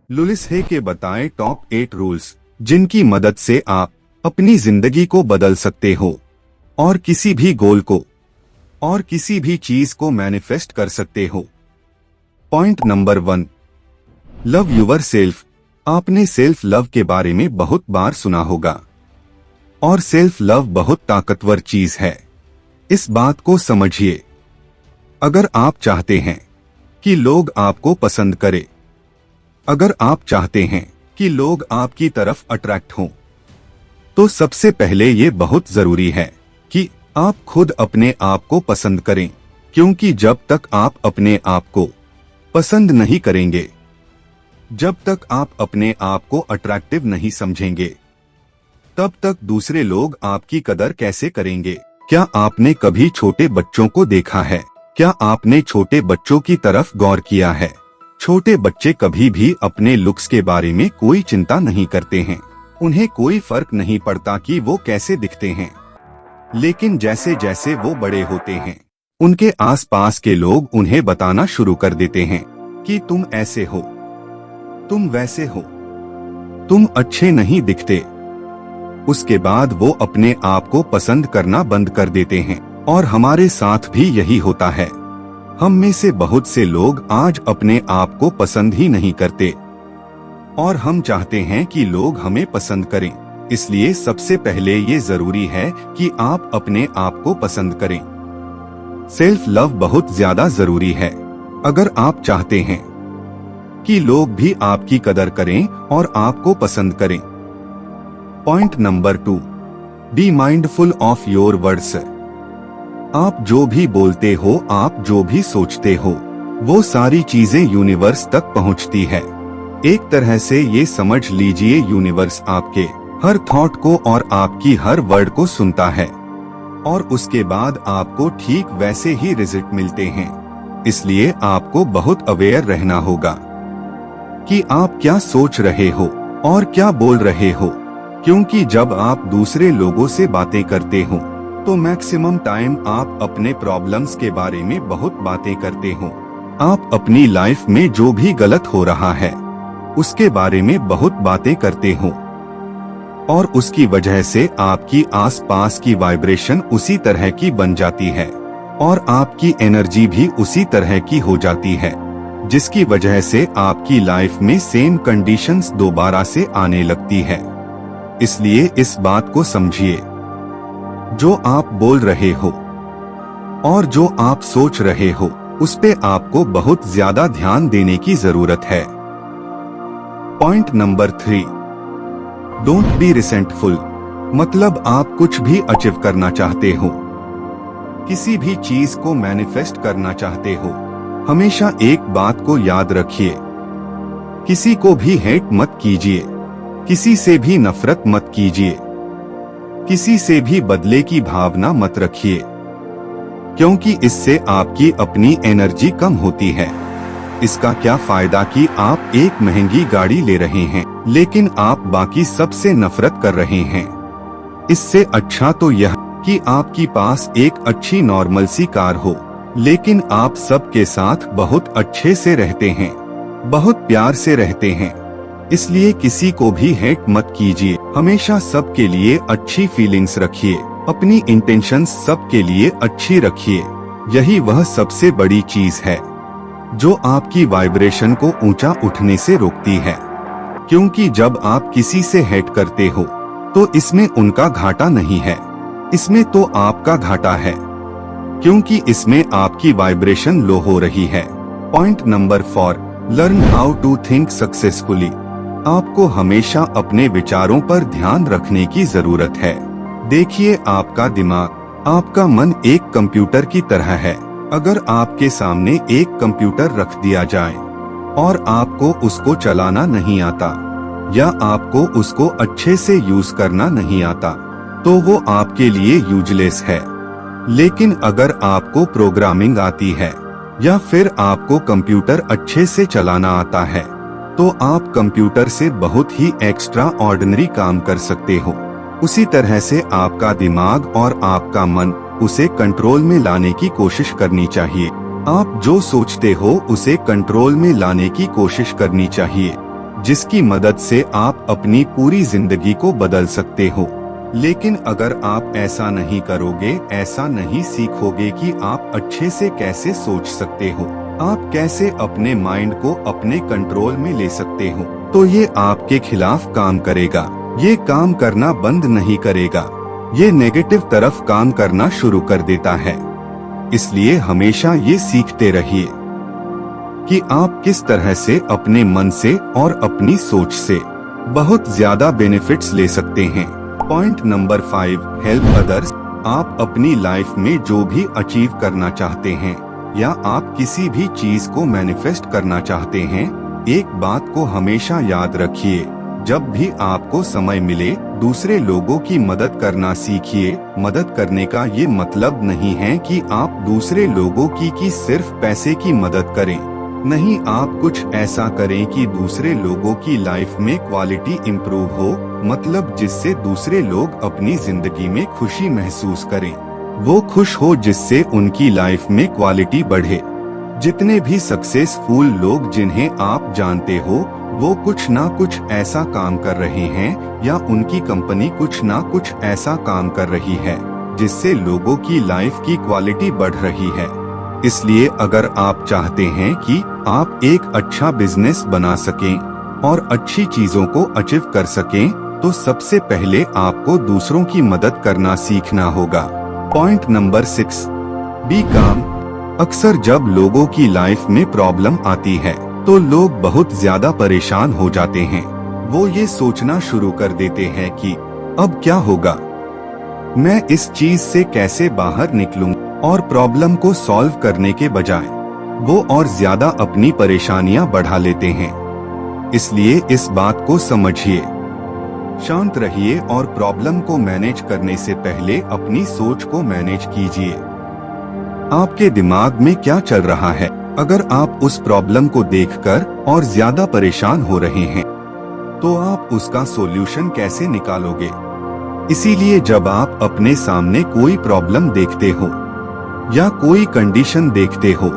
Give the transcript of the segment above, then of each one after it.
लुलिस हे के बताए top 8 rules जिनकी मदद से आप अपनी जिंदगी को बदल सकते हो और किसी भी गोल को और किसी भी चीज को मैनिफेस्ट कर सकते हो। Point number 1, love yourself. आपने सेल्फ लव के बारे में बहुत बार सुना होगा और सेल्फ लव बहुत ताकतवर चीज है। इस बात को समझिए। अगर आप चाहते हैं कि लोग आपको पसंद करें, अगर आप चाहते हैं कि लोग आपकी तरफ अट्रैक्ट हों, तो सबसे पहले ये बहुत जरूरी है कि आप खुद अपने आप को पसंद करें, क्योंकि जब तक आप अपने आप को पसंद नहीं करेंगे, जब तक आप अपने आप को अट्रैक्टिव नहीं समझेंगे, तब तक दूसरे लोग आपकी कदर कैसे करेंगे। क्या आपने कभी छोटे बच्चों को देखा है? क्या आपने छोटे बच्चों की तरफ गौर किया है? छोटे बच्चे कभी भी अपने लुक्स के बारे में कोई चिंता नहीं करते हैं। उन्हें कोई फर्क नहीं पड़ता कि वो कैसे दिखते हैं। लेकिन जैसे जैसे वो बड़े होते हैं, उनके आसपास के लोग उन्हें बताना शुरू कर देते हैं कि तुम ऐसे हो, तुम वैसे हो, तुम अच्छे नहीं दिखते। उसके बाद वो अपने आप को पसंद करना बंद कर देते हैं और हमारे साथ भी यही होता है। हम में से बहुत से लोग आज अपने आप को पसंद ही नहीं करते और हम चाहते हैं कि लोग हमें पसंद करें। इसलिए सबसे पहले ये जरूरी है कि आप अपने आप को पसंद करें। सेल्फ लव बहुत ज्यादा जरूरी है अगर आप चाहते हैं कि लोग भी आपकी कदर करें और आपको पसंद करें। Point number 2, be mindful of your words. आप जो भी बोलते हो, आप जो भी सोचते हो, वो सारी चीजें यूनिवर्स तक पहुंचती है। एक तरह से ये समझ लीजिए यूनिवर्स आपके हर थॉट को और आपकी हर वर्ड को सुनता है और उसके बाद आपको ठीक वैसे ही रिजल्ट मिलते हैं। इसलिए आपको बहुत अवेयर रहना होगा कि आप क्या सोच रहे हो और क्या बोल रहे हो, क्योंकि जब आप दूसरे लोगों से बातें करते हो तो मैक्सिमम टाइम आप अपने प्रॉब्लम्स के बारे में बहुत बातें करते हो। आप अपनी लाइफ में जो भी गलत हो रहा है उसके बारे में बहुत बातें करते हो और उसकी वजह से आपकी आसपास की वाइब्रेशन उसी तरह की बन जाती है और आपकी एनर्जी भी उसी तरह की हो जाती है, जिसकी वजह से आपकी लाइफ में सेम कंडीशंस दोबारा से आने लगती है। इसलिए इस बात को समझिए, जो आप बोल रहे हो और जो आप सोच रहे हो उस पे आपको बहुत ज्यादा ध्यान देने की जरूरत है। Point number 3, don't be resentful. मतलब आप कुछ भी अचीव करना चाहते हो, किसी भी चीज को मैनिफेस्ट करना चाहते हो, हमेशा एक बात को याद रखिए, किसी को भी हेट मत कीजिए, किसी से भी नफरत मत कीजिए, किसी से भी बदले की भावना मत रखिए, क्योंकि इससे आपकी अपनी एनर्जी कम होती है। इसका क्या फायदा कि आप एक महंगी गाड़ी ले रहे हैं लेकिन आप बाकी सबसे नफरत कर रहे हैं। इससे अच्छा तो यह कि आपकी पास एक अच्छी नॉर्मल सी कार हो लेकिन आप सबके साथ बहुत अच्छे से रहते हैं, बहुत प्यार से रहते हैं। इसलिए किसी को भी हेट मत कीजिए, हमेशा सबके लिए अच्छी फीलिंग्स रखिए, अपनी इंटेंशंस सबके लिए अच्छी रखिए। यही वह सबसे बड़ी चीज है जो आपकी वाइब्रेशन को ऊंचा उठने से रोकती है, क्योंकि जब आप किसी से हेट करते हो तो इसमें उनका घाटा नहीं है, इसमें तो आपका घाटा है, क्योंकि इसमें आपकी वाइब्रेशन लो हो रही है। Point number 4, learn how to think successfully. आपको हमेशा अपने विचारों पर ध्यान रखने की जरूरत है। देखिए, आपका दिमाग, आपका मन एक कंप्यूटर की तरह है। अगर आपके सामने एक कंप्यूटर रख दिया जाए और आपको उसको चलाना नहीं आता या आपको उसको अच्छे से यूज करना नहीं आता तो वो आपके लिए यूजलेस है। लेकिन अगर आपको प्रोग्रामिंग आती है या फिर आपको कंप्यूटर अच्छे से चलाना आता है तो आप कंप्यूटर से बहुत ही एक्स्ट्रा ऑर्डिनरी काम कर सकते हो। उसी तरह से आपका दिमाग और आपका मन, उसे कंट्रोल में लाने की कोशिश करनी चाहिए। आप जो सोचते हो उसे कंट्रोल में लाने की कोशिश करनी चाहिए। जिसकी मदद से आप अपनी पूरी जिंदगी को बदल सकते हो। लेकिन अगर आप ऐसा नहीं करोगे, ऐसा नहीं सीखोगे कि आप अच्छे से कैसे सोच सकते हो, आप कैसे अपने माइंड को अपने कंट्रोल में ले सकते हो, तो ये आपके खिलाफ काम करेगा। ये काम करना बंद नहीं करेगा, ये नेगेटिव तरफ काम करना शुरू कर देता है। इसलिए हमेशा ये सीखते रहिए कि आप किस तरह से अपने मन से और अपनी सोच से बहुत ज्यादा बेनिफिट्स ले सकते हैं। Point number 5, help others. आप अपनी लाइफ में जो भी अचीव करना चाहते हैं या आप किसी भी चीज को मैनिफेस्ट करना चाहते हैं, एक बात को हमेशा याद रखिए, जब भी आपको समय मिले दूसरे लोगों की मदद करना सीखिए। मदद करने का ये मतलब नहीं है कि आप दूसरे लोगों की सिर्फ पैसे की मदद करें। नहीं, आप कुछ ऐसा करें कि दूसरे लोगों की लाइफ में क्वालिटी इम्प्रूव हो, मतलब जिससे दूसरे लोग अपनी जिंदगी में खुशी महसूस करें, वो खुश हो, जिससे उनकी लाइफ में क्वालिटी बढ़े। जितने भी सक्सेसफुल लोग जिन्हें आप जानते हो, वो कुछ ना कुछ ऐसा काम कर रहे हैं या उनकी कंपनी कुछ ना कुछ ऐसा काम कर रही है जिससे लोगों की लाइफ की क्वालिटी बढ़ रही है। इसलिए अगर आप चाहते हैं कि आप एक अच्छा बिजनेस बना सकें और अच्छी चीजों को अचीव कर सकें, तो सबसे पहले आपको दूसरों की मदद करना सीखना होगा। पॉइंट नंबर 6, बी काम। अक्सर जब लोगों की लाइफ में प्रॉब्लम आती है तो लोग बहुत ज्यादा परेशान हो जाते हैं। वो ये सोचना शुरू कर देते हैं कि अब क्या होगा, मैं इस चीज से कैसे बाहर निकलूंगा, और प्रॉब्लम को सॉल्व करने के बजाय वो और ज्यादा अपनी परेशानियां बढ़ा लेते हैं। इसलिए इस बात को समझिए, शांत रहिए और प्रॉब्लम को मैनेज करने से पहले अपनी सोच को मैनेज कीजिए। आपके दिमाग में क्या चल रहा है? अगर आप उस प्रॉब्लम को देखकर और ज्यादा परेशान हो रहे हैं, तो आप उसका सॉल्यूशन कैसे निकालोगे? इसीलिए जब आप अपने सामने कोई प्रॉब्लम देखते हो या कोई कंडीशन देखते हो,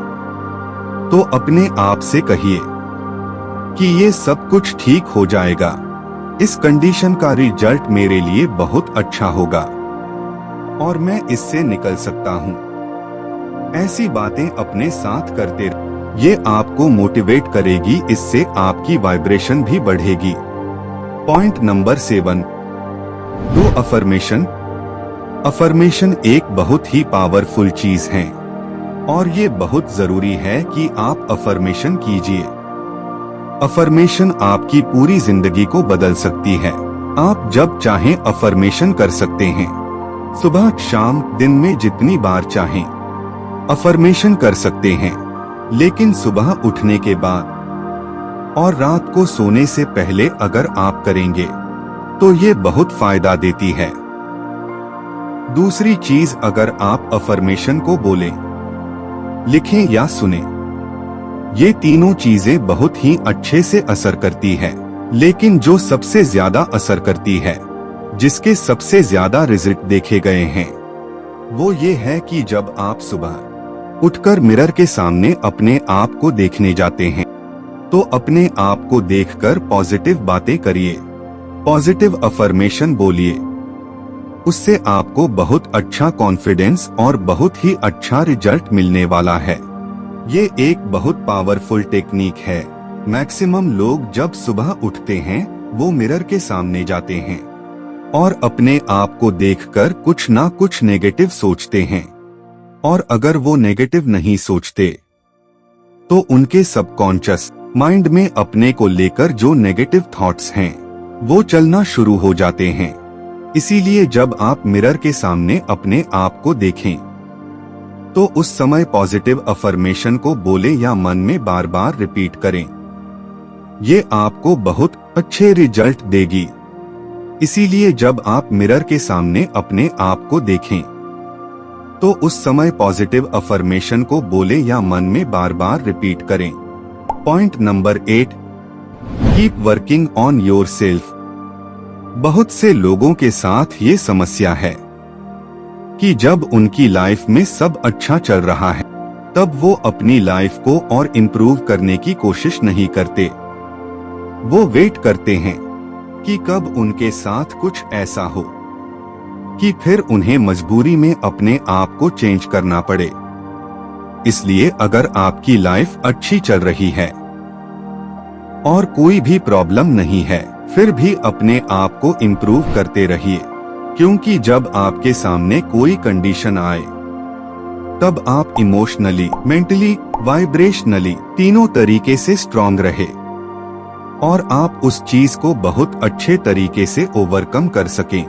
तो अपने आप से कहिए कि ये सब कुछ ठीक हो जाएगा, इस कंडीशन का रिजल्ट मेरे लिए बहुत अच्छा होगा और मैं इससे निकल सकता हूँ। ऐसी बातें अपने साथ करते रहिए, ये आपको मोटिवेट करेगी, इससे आपकी वाइब्रेशन भी बढ़ेगी। पॉइंट नंबर 7, दो अफर्मेशन। अफर्मेशन एक बहुत ही पावरफुल चीज है और ये बहुत जरूरी है कि आप अफर्मेशन कीजिए। अफर्मेशन आपकी पूरी जिंदगी को बदल सकती है। आप जब चाहें अफर्मेशन कर सकते हैं, सुबह शाम दिन में जितनी बार चाहें अफर्मेशन कर सकते हैं। लेकिन सुबह उठने के बाद और रात को सोने से पहले अगर आप करेंगे तो ये बहुत फायदा देती है। दूसरी चीज, अगर आप अफर्मेशन को बोलें, लिखें या सुने, ये तीनों चीजें बहुत ही अच्छे से असर करती है। लेकिन जो सबसे ज्यादा असर करती है, जिसके सबसे ज्यादा रिजल्ट देखे गए हैं, वो ये है कि जब आप सुबह उठकर मिरर के सामने अपने आप को देखने जाते हैं, तो अपने आप को देखकर पॉजिटिव बातें करिए, पॉजिटिव अफर्मेशन बोलिए। उससे आपको बहुत अच्छा कॉन्फिडेंस और बहुत ही अच्छा रिजल्ट मिलने वाला है। ये एक बहुत पावरफुल टेक्निक है। मैक्सिमम लोग जब सुबह उठते हैं, वो मिरर के सामने जाते हैं और अपने आप को देखकर कुछ ना कुछ नेगेटिव सोचते हैं, और अगर वो नेगेटिव नहीं सोचते तो उनके सबकॉन्शियस माइंड में अपने को लेकर जो नेगेटिव थॉट्स हैं, वो चलना शुरू हो जाते हैं। इसीलिए जब आप मिरर के सामने अपने आप को देखें, तो उस समय पॉजिटिव अफर्मेशन को बोले या मन में बार बार रिपीट करें। ये आपको बहुत अच्छे रिजल्ट देगी। इसीलिए जब आप मिरर के सामने अपने आप को देखें, तो उस समय पॉजिटिव अफर्मेशन को बोले या मन में बार बार रिपीट करें। Point number 8, keep working on yourself. बहुत से लोगों के साथ ये समस्या है कि जब उनकी लाइफ में सब अच्छा चल रहा है, तब वो अपनी लाइफ को और इम्प्रूव करने की कोशिश नहीं करते। वो वेट करते हैं कि कब उनके साथ कुछ ऐसा हो कि फिर उन्हें मजबूरी में अपने आप को चेंज करना पड़े। इसलिए अगर आपकी लाइफ अच्छी चल रही है और कोई भी प्रॉब्लम नहीं है, फिर भी अपने आप को इम्प्रूव करते रहिए, क्योंकि जब आपके सामने कोई कंडीशन आए तब आप इमोशनली, मेंटली, वाइब्रेशनली तीनों तरीके से स्ट्रॉन्ग रहे और आप उस चीज को बहुत अच्छे तरीके से ओवरकम कर सकें।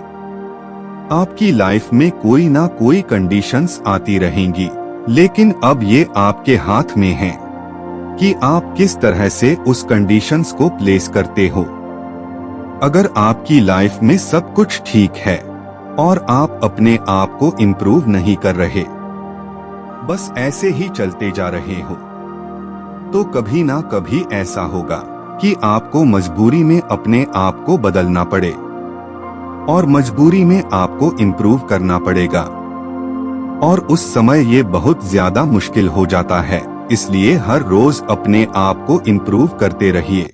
आपकी लाइफ में कोई ना कोई कंडीशंस आती रहेंगी, लेकिन अब ये आपके हाथ में है कि आप किस तरह से उस कंडीशंस को प्लेस करते हो। अगर आपकी लाइफ में सब कुछ ठीक है और आप अपने आप को इम्प्रूव नहीं कर रहे, बस ऐसे ही चलते जा रहे हो, तो कभी ना कभी ऐसा होगा कि आपको मजबूरी में अपने आप को बदलना पड़े और मजबूरी में आपको इम्प्रूव करना पड़ेगा, और उस समय ये बहुत ज्यादा मुश्किल हो जाता है। इसलिए हर रोज अपने आप को इम्प्रूव करते रहिए।